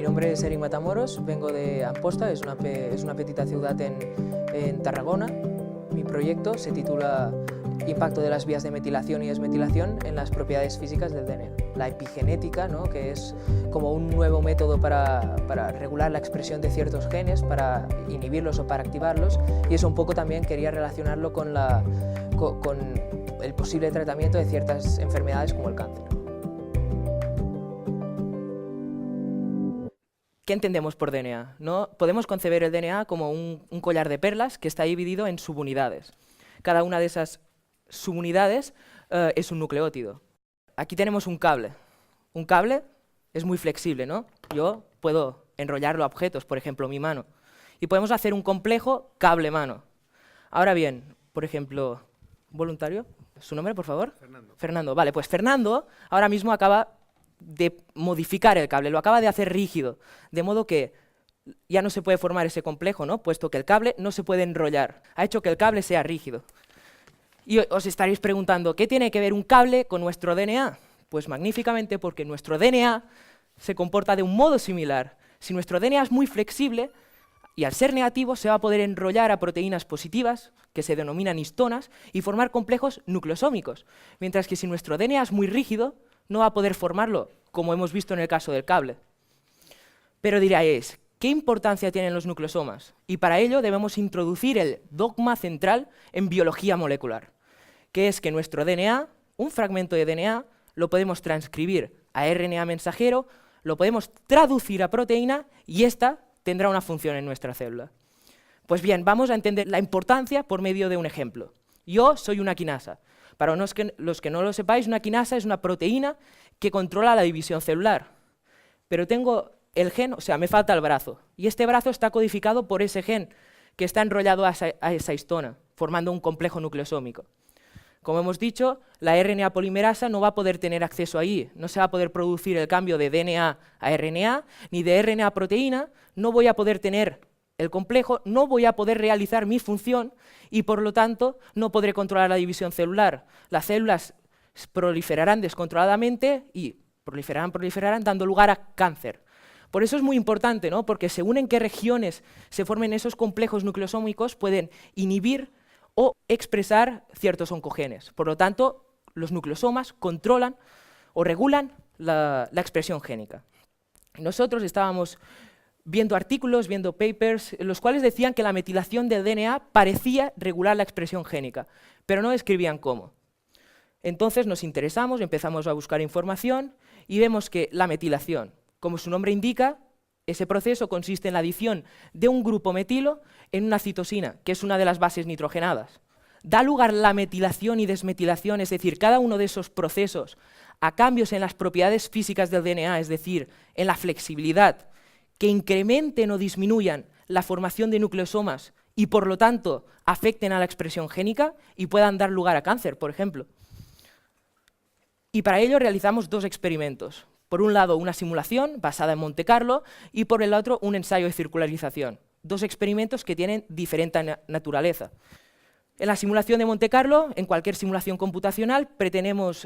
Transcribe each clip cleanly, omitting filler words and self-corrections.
nombre es Eric Matamoros, vengo de Amposta, es una petita ciudad en Tarragona. Mi proyecto se titula Impacto de las vías de metilación y desmetilación en las propiedades físicas del DNA. La epigenética, ¿no?, que es como un nuevo método para regular la expresión de ciertos genes, para inhibirlos o para activarlos, y eso un poco también quería relacionarlo con el posible tratamiento de ciertas enfermedades como el cáncer. ¿Qué entendemos por DNA? ¿No? Podemos conceber el DNA como un collar de perlas que está dividido en subunidades. Cada una de esas subunidades es un nucleótido. Aquí tenemos un cable. Un cable es muy flexible, ¿no? Yo puedo enrollarlo a objetos, por ejemplo, mi mano. Y podemos hacer un complejo cable-mano. Ahora bien, por ejemplo, ¿voluntario? ¿Su nombre, por favor? Fernando. Fernando, vale, pues Fernando ahora mismo acaba de modificar el cable, lo acaba de hacer rígido, de modo que ya no se puede formar ese complejo, ¿no?, puesto que el cable no se puede enrollar. Ha hecho que el cable sea rígido. Y os estaréis preguntando, ¿qué tiene que ver un cable con nuestro DNA? Pues magníficamente, porque nuestro DNA se comporta de un modo similar. Si nuestro DNA es muy flexible, y al ser negativo se va a poder enrollar a proteínas positivas, que se denominan histonas, y formar complejos nucleosómicos. Mientras que si nuestro DNA es muy rígido, no va a poder formarlo, como hemos visto en el caso del cable. Pero diréis, ¿qué importancia tienen los nucleosomas? Y para ello debemos introducir el dogma central en biología molecular, que es que nuestro DNA, un fragmento de DNA, lo podemos transcribir a RNA mensajero, lo podemos traducir a proteína y esta tendrá una función en nuestra célula. Pues bien, vamos a entender la importancia por medio de un ejemplo. Yo soy una quinasa. Para los que no lo sepáis, una quinasa es una proteína que controla la división celular. Pero tengo el gen, o sea, me falta el brazo. Y este brazo está codificado por ese gen que está enrollado a esa histona, formando un complejo nucleosómico. Como hemos dicho, la RNA polimerasa no va a poder tener acceso ahí, no se va a poder producir el cambio de DNA a RNA, ni de RNA a proteína, no voy a poder tener el complejo, no voy a poder realizar mi función y por lo tanto no podré controlar la división celular. Las células proliferarán descontroladamente y proliferarán dando lugar a cáncer. Por eso es muy importante, ¿no?, porque según en qué regiones se formen esos complejos nucleosómicos pueden inhibir o expresar ciertos oncogenes. Por lo tanto, los nucleosomas controlan o regulan la expresión génica. Nosotros estábamos viendo artículos, viendo papers, en los cuales decían que la metilación del DNA parecía regular la expresión génica, pero no describían cómo. Entonces nos interesamos, empezamos a buscar información y vemos que la metilación, como su nombre indica, ese proceso consiste en la adición de un grupo metilo en una citosina, que es una de las bases nitrogenadas. Da lugar la metilación y desmetilación, es decir, cada uno de esos procesos, a cambios en las propiedades físicas del DNA, es decir, en la flexibilidad, que incrementen o disminuyan la formación de nucleosomas y, por lo tanto, afecten a la expresión génica y puedan dar lugar a cáncer, por ejemplo. Y para ello realizamos dos experimentos. Por un lado, una simulación basada en Monte Carlo y por el otro, un ensayo de circularización. Dos experimentos que tienen diferente naturaleza. En la simulación de Monte Carlo, en cualquier simulación computacional, pretendemos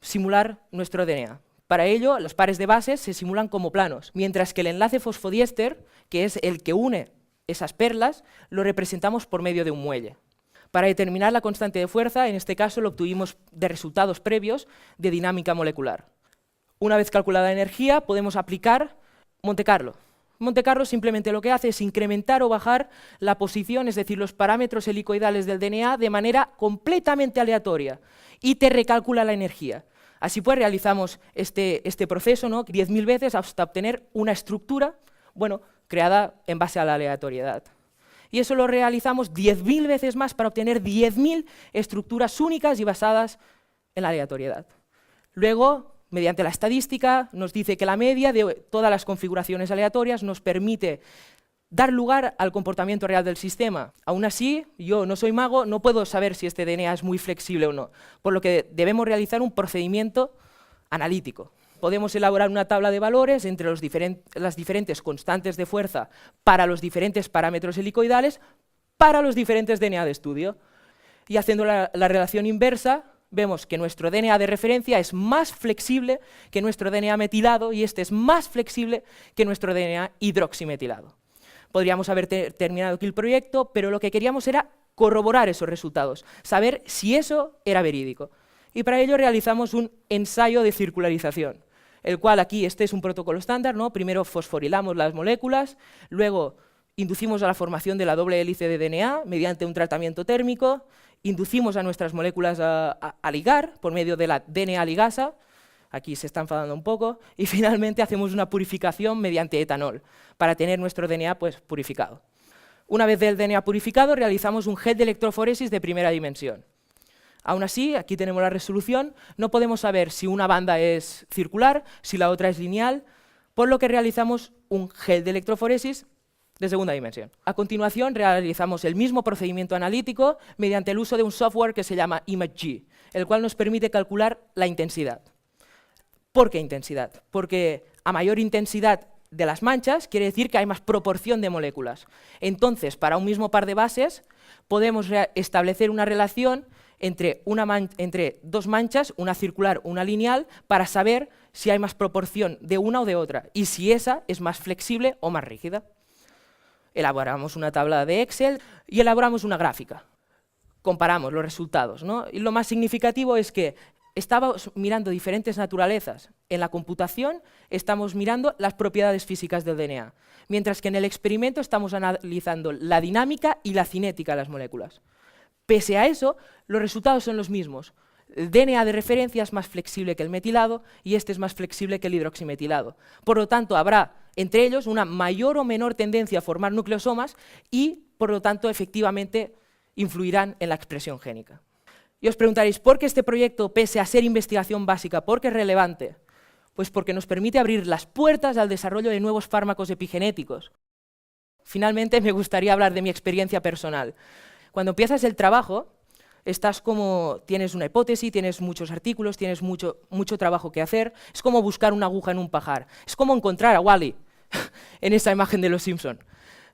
simular nuestro DNA. Para ello, los pares de bases se simulan como planos, mientras que el enlace fosfodiéster, que es el que une esas perlas, lo representamos por medio de un muelle. Para determinar la constante de fuerza, en este caso lo obtuvimos de resultados previos de dinámica molecular. Una vez calculada la energía, podemos aplicar Monte Carlo. Monte Carlo simplemente lo que hace es incrementar o bajar la posición, es decir, los parámetros helicoidales del DNA de manera completamente aleatoria y te recalcula la energía. Así pues, realizamos este proceso, ¿no?, 10.000 veces hasta obtener una estructura, bueno, creada en base a la aleatoriedad. Y eso lo realizamos 10.000 veces más para obtener 10.000 estructuras únicas y basadas en la aleatoriedad. Luego, mediante la estadística, nos dice que la media de todas las configuraciones aleatorias nos permite dar lugar al comportamiento real del sistema. Aún así, yo no soy mago, no puedo saber si este DNA es muy flexible o no, por lo que debemos realizar un procedimiento analítico. Podemos elaborar una tabla de valores entre las diferentes constantes de fuerza para los diferentes parámetros helicoidales para los diferentes DNA de estudio. Y haciendo la relación inversa, vemos que nuestro DNA de referencia es más flexible que nuestro DNA metilado y este es más flexible que nuestro DNA hidroximetilado. Podríamos haber terminado aquí el proyecto, pero lo que queríamos era corroborar esos resultados, saber si eso era verídico. Y para ello realizamos un ensayo de circularización, el cual aquí, este es un protocolo estándar, ¿no? Primero fosforilamos las moléculas, luego inducimos a la formación de la doble hélice de DNA mediante un tratamiento térmico, inducimos a nuestras moléculas a ligar por medio de la DNA ligasa, aquí se está enfadando un poco, y finalmente hacemos una purificación mediante etanol para tener nuestro DNA pues, purificado. Una vez del DNA purificado, realizamos un gel de electroforesis de primera dimensión. Aún así, aquí tenemos la resolución, no podemos saber si una banda es circular, si la otra es lineal, por lo que realizamos un gel de electroforesis de segunda dimensión. A continuación, realizamos el mismo procedimiento analítico mediante el uso de un software que se llama ImageG, el cual nos permite calcular la intensidad. ¿Por qué intensidad? Porque a mayor intensidad de las manchas quiere decir que hay más proporción de moléculas. Entonces, para un mismo par de bases, podemos establecer una relación entre dos manchas, una circular, una lineal, para saber si hay más proporción de una o de otra, y si esa es más flexible o más rígida. Elaboramos una tabla de Excel y elaboramos una gráfica. Comparamos los resultados, ¿no? Y lo más significativo es que estamos mirando diferentes naturalezas. En la computación estamos mirando las propiedades físicas del DNA, mientras que en el experimento estamos analizando la dinámica y la cinética de las moléculas. Pese a eso, los resultados son los mismos. El DNA de referencia es más flexible que el metilado y este es más flexible que el hidroximetilado. Por lo tanto, habrá entre ellos una mayor o menor tendencia a formar nucleosomas y, por lo tanto, efectivamente influirán en la expresión génica. Y os preguntaréis, ¿por qué este proyecto, pese a ser investigación básica, por qué es relevante? Pues porque nos permite abrir las puertas al desarrollo de nuevos fármacos epigenéticos. Finalmente, me gustaría hablar de mi experiencia personal. Cuando empiezas el trabajo, tienes una hipótesis, tienes muchos artículos, tienes mucho trabajo que hacer. Es como buscar una aguja en un pajar. Es como encontrar a Wally en esa imagen de Los Simpson.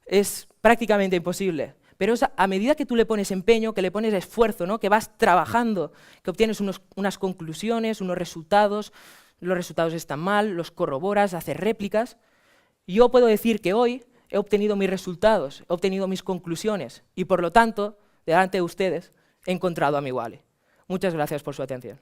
Es prácticamente imposible. Pero a medida que tú le pones empeño, que le pones esfuerzo, ¿no? Que vas trabajando, que obtienes unas conclusiones, unos resultados, los resultados están mal, los corroboras, haces réplicas. Yo puedo decir que hoy he obtenido mis resultados, he obtenido mis conclusiones y, por lo tanto, delante de ustedes, he encontrado a mi Wally. Muchas gracias por su atención.